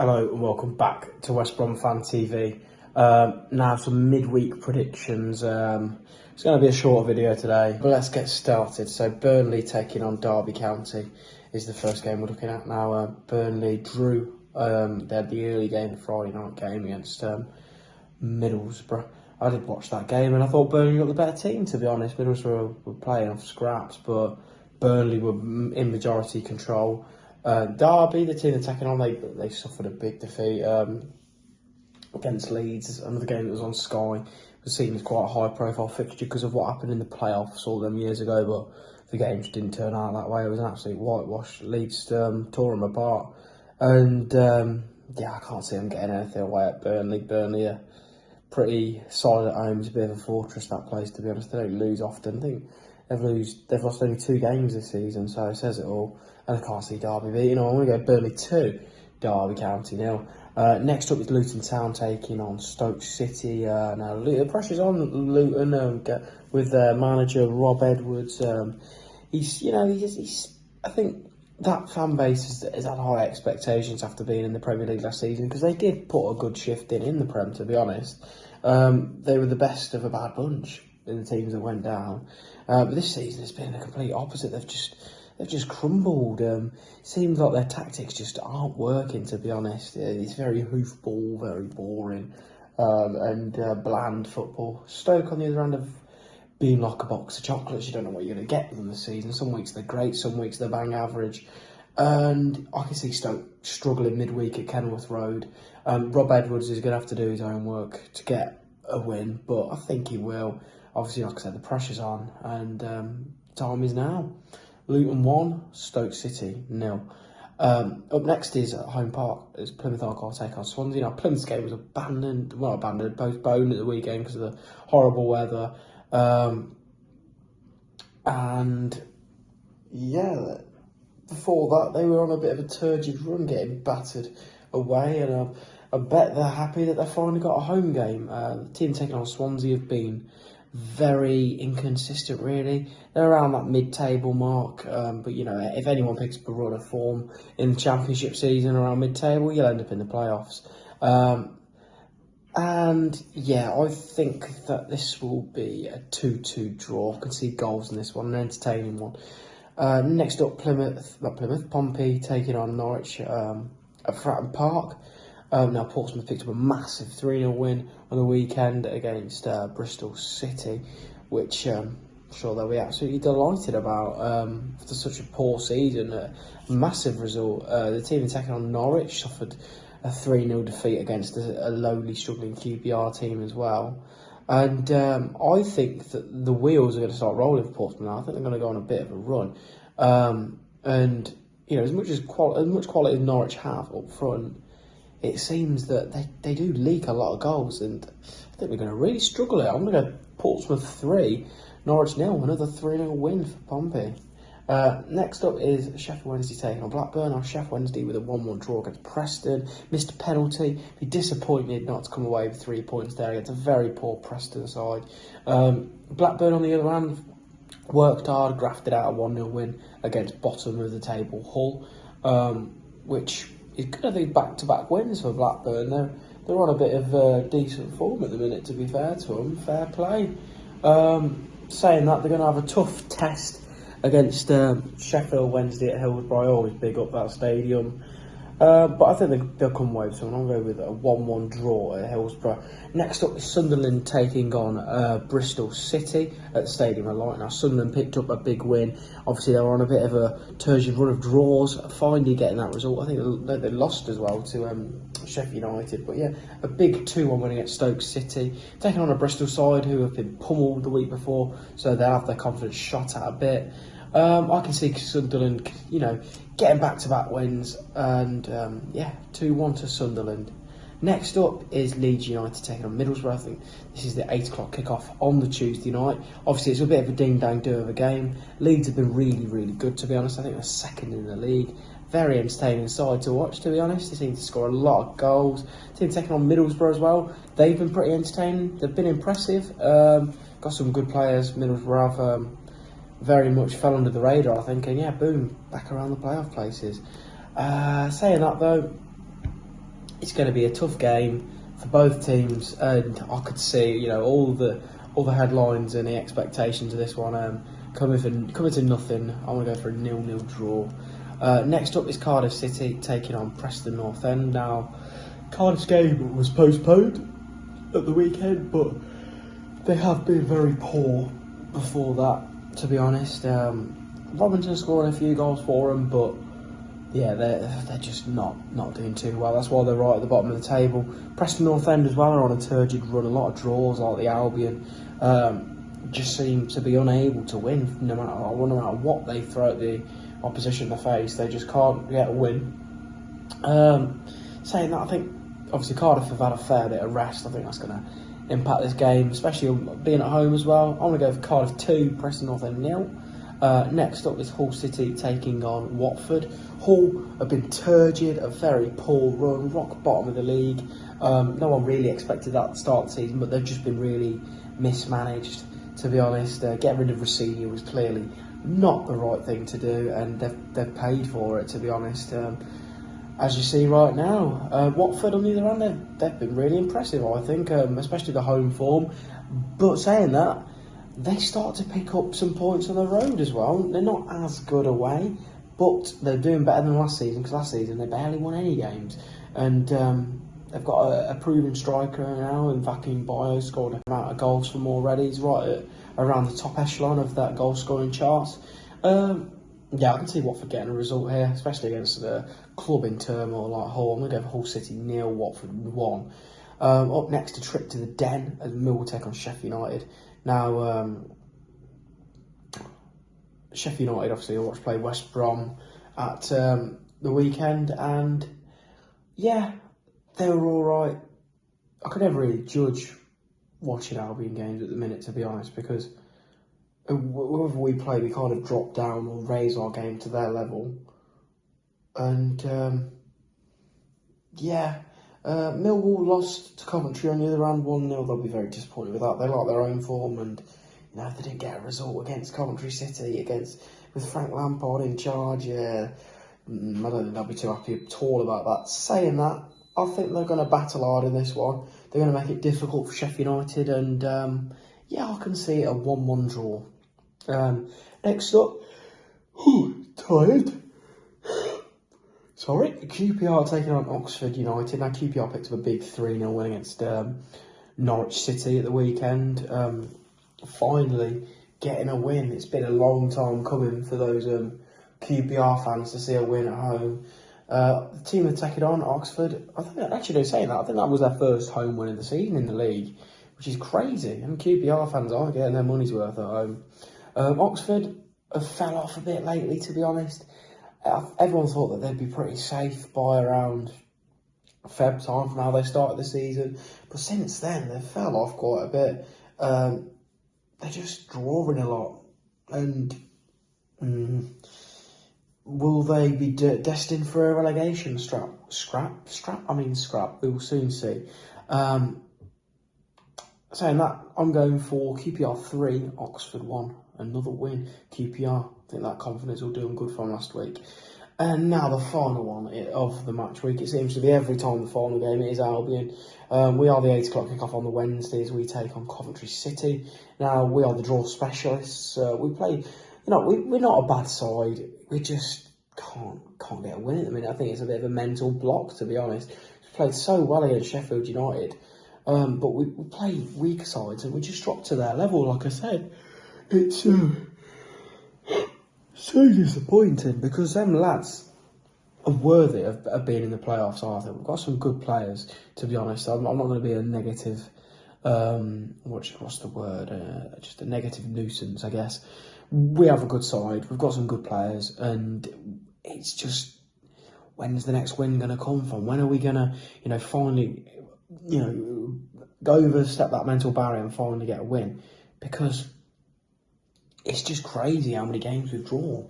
Hello and welcome back to West Brom Fan TV. Now some midweek predictions. It's going to be a short video today, but let's get started. So Burnley taking on Derby County is the first game we're looking at now. Burnley drew. They had the early game, the Friday night game against Middlesbrough. I did watch that game and I thought Burnley got the better team, to be honest. Middlesbrough were playing off scraps, but Burnley were in majority control. Derby, the team they're taking on, they suffered a big defeat against Leeds. Another game that was on Sky. Was seen as quite a high-profile fixture because of what happened in the playoffs all them years ago, but the games didn't turn out that way. It was an absolute whitewash. Leeds tore them apart, and I can't see them getting anything away at Burnley. Burnley are pretty solid at home. It's a bit of a fortress, that place, to be honest. They don't lose often. I think they've lost only 2 games this season, so it says it all. And I can't see Derby beating. I'm going to go Burnley 2, Derby County 0. Next up is Luton Town taking on Stoke City. Now the pressure's on Luton with their manager Rob Edwards. I think that fan base has had high expectations after being in the Premier League last season, because they did put a good shift in the Prem, to be honest. They were the best of a bad bunch in the teams that went down. But this season it's been the complete opposite. They've just crumbled. It seems like their tactics just aren't working, to be honest. It's very hoofball, very boring, and bland football. Stoke, on the other hand, have been like a box of chocolates. You don't know what you're going to get with them this season. Some weeks they're great, some weeks they're bang average. And I can see Stoke struggling midweek at Kenilworth Road. Rob Edwards is going to have to do his own work to get a win, but I think he will. Obviously, like I said, the pressure's on, and time is now. Luton 1, Stoke City 0. Up next is at Home Park. It's Plymouth Argyle take on Swansea. Now, Plymouth's game was postponed at the weekend because of the horrible weather. Before that, they were on a bit of a turgid run, getting battered away, and I bet they're happy that they finally got a home game. The team taking on Swansea have been very inconsistent, really. They're around that mid-table mark, but if anyone picks up a run of form in the Championship season around mid-table, you'll end up in the playoffs. I think that this will be a 2-2 draw. I can see goals in this one, an entertaining one. Next up, Pompey taking on Norwich at Fratton Park. Now, Portsmouth picked up a massive 3-0 win on the weekend against Bristol City, which I'm sure they'll be absolutely delighted about after such a poor season. A massive result. The team taking on Norwich suffered a 3-0 defeat against a lowly struggling QPR team as well. And I think that the wheels are going to start rolling for Portsmouth now. I think they're going to go on a bit of a run. As much quality as Norwich have up front, it seems that they do leak a lot of goals, and I think we're going to really struggle here. I'm going to go Portsmouth 3, Norwich 0, another 3-0 win for Pompey. Next up is Sheff Wed taking on Blackburn. Now, Sheff Wed with a 1-1 draw against Preston. Missed a penalty. Be disappointed not to come away with 3 points there against a very poor Preston side. Blackburn, on the other hand, worked hard, grafted out a 1-0 win against bottom of the table Hull, which is going to be back-to-back wins for Blackburn. They're on a bit of decent form at the minute, to be fair to them. Fair play. Saying that, they're going to have a tough test against Sheffield Wednesday at Hillsborough. I always big up that stadium. But I think they'll come away with something. I'll go with a 1-1 draw at Hillsborough. Next up is Sunderland taking on Bristol City at the Stadium of Light. Now, Sunderland picked up a big win. Obviously, they were on a bit of a turgid run of draws, finally getting that result. I think they lost as well to Sheffield United. But yeah, a big 2-1 win against Stoke City. Taking on a Bristol side who have been pummeled the week before, so they'll have their confidence shot at a bit. I can see Sunderland, getting back-to-back wins, and 2-1 to Sunderland. Next up is Leeds United taking on Middlesbrough. I think this is the 8 o'clock kickoff on the Tuesday night. Obviously, it's a bit of a ding-dang-do of a game. Leeds have been really, really good, to be honest. I think they're second in the league. Very entertaining side to watch, to be honest. They seem to score a lot of goals. Team taking on Middlesbrough as well. They've been pretty entertaining. They've been impressive. Got some good players. Middlesbrough have very much fell under the radar, I think, and boom, back around the playoff places. Saying that though, it's going to be a tough game for both teams, and I could see, all the headlines and the expectations of this one coming to nothing. I'm going to go for a 0-0 draw. Next up is Cardiff City taking on Preston North End. Now, Cardiff's game was postponed at the weekend, but they have been very poor before that, to be honest. Robinson scoring a few goals for them, but yeah, they're just not doing too well. That's why they're right at the bottom of the table. Preston North End as well are on a turgid run. A lot of draws, like the Albion, just seem to be unable to win. No matter what they throw at the opposition in the face, they just can't get a win. Saying that, I think obviously Cardiff have had a fair bit of rest. I think that's going to impact this game, especially being at home as well. I'm going to go for Cardiff 2, Preston North End 0. Next up is Hull City taking on Watford. Hull have been turgid, a very poor run, rock bottom of the league. No one really expected that at the start of the season, but they've just been really mismanaged, to be honest. Getting rid of Rossini was clearly not the right thing to do, and they've paid for it, to be honest. As you see right now, Watford on the other hand, they've been really impressive, I think, especially the home form. But saying that, they start to pick up some points on the road as well. They're not as good away, but they're doing better than last season, because last season they barely won any games. And they've got a proven striker now in Vacuum Bio, scored an amount of goals for them already. He's right around the top echelon of that goal scoring chart. Yeah, I can see Watford getting a result here, especially against a club in turmoil like Hull. I'm going to go for Hull City 0, Watford 1. Up next, a trip to the Den as Millwall take on Sheff United. Now, Sheff United obviously watched play West Brom at the weekend, and yeah, they were all right. I could never really judge watching Albion games at the minute, to be honest, because whoever we play, we kind of drop down or raise our game to their level. And Millwall lost to Coventry on the other hand 1-0. They'll be very disappointed with that. They like their own form, and if they didn't get a result against Coventry City, with Frank Lampard in charge, I don't think they'll be too happy at all about that. Saying that, I think they're going to battle hard in this one. They're going to make it difficult for Sheff United, and I can see a 1-1 draw. Next up, tired. Sorry, QPR taking on Oxford United. Now, QPR picked up a big 3-0 win against Norwich City at the weekend. Finally getting a win. It's been a long time coming for those QPR fans to see a win at home. The team that take it on, Oxford, I think that was their first home win of the season in the league, which is crazy. And QPR fans aren't getting their money's worth at home. Oxford have fell off a bit lately, to be honest. Everyone thought that they'd be pretty safe by around Feb time from how they started the season, but since then they've fell off quite a bit. They're just drawing a lot, and will they be destined for a relegation scrap? We will soon see. Saying that, I'm going for QPR 3, Oxford 1. Another win, QPR. I think that confidence will do them good from last week. And now the final one of the match week. It seems to be every time the final game it is Albion. We are the 8 o'clock kickoff on the Wednesdays. We take on Coventry City. Now, we are the draw specialists. We play, we're not a bad side. We just can't get a win at the minute. I think it's a bit of a mental block, to be honest. We've played so well against Sheffield United. But we play weaker sides and we just drop to their level, like I said. It's so disappointing, because them lads are worthy of being in the playoffs, I think. We've got some good players, to be honest. I'm not going to be a negative, what's the word? Just a negative nuisance, I guess. We have a good side, we've got some good players, and it's just, when's the next win going to come from? When are we going to, finally, go overstep that mental barrier and finally get a win? Because it's just crazy how many games we've drawn.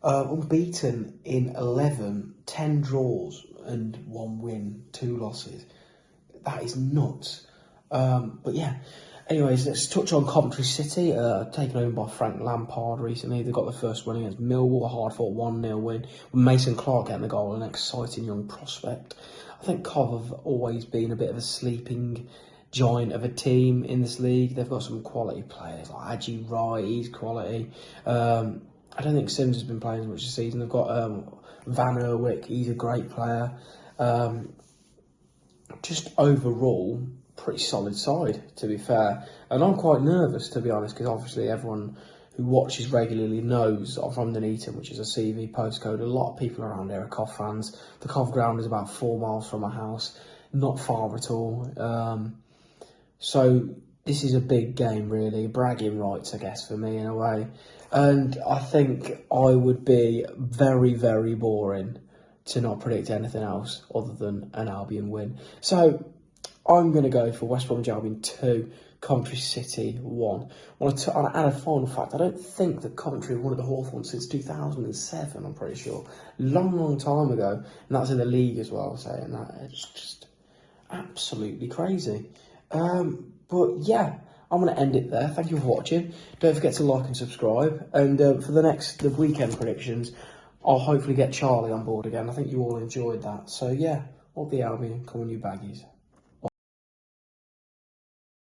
Unbeaten in 11, 10 draws and 1 win, 2 losses. That is nuts. But yeah, anyways, let's touch on Coventry City, taken over by Frank Lampard recently. They got the first win against Millwall, a hard-fought 1-0 win, with Mason Clark getting the goal, an exciting young prospect. I think Cov have always been a bit of a sleeping giant of a team in this league. They've got some quality players, like Aji Wright, he's quality. I don't think Sims has been playing as much this season. They've got Van Erwick, he's a great player. Just overall, pretty solid side, to be fair. And I'm quite nervous, to be honest, because obviously everyone who watches regularly knows I'm from Nuneaton, which is a CV postcode. A lot of people around here are Cov fans. The Cov ground is about 4 miles from my house, not far at all. So this is a big game, really. Bragging rights, I guess, for me in a way. And I think I would be very, very boring to not predict anything else other than an Albion win. So I'm going to go for West Bromwich Albion 2, Coventry City 1. I want to add a final fact. I don't think that Coventry have won at the Hawthorn since 2007, I'm pretty sure. Long time ago. And that's in the league as well, saying that. It's just absolutely crazy. But yeah, I'm going to end it there. Thank you for watching. Don't forget to like and subscribe. And for the weekend predictions, I'll hopefully get Charlie on board again. I think you all enjoyed that. So yeah, up the Albion, come on you baggies.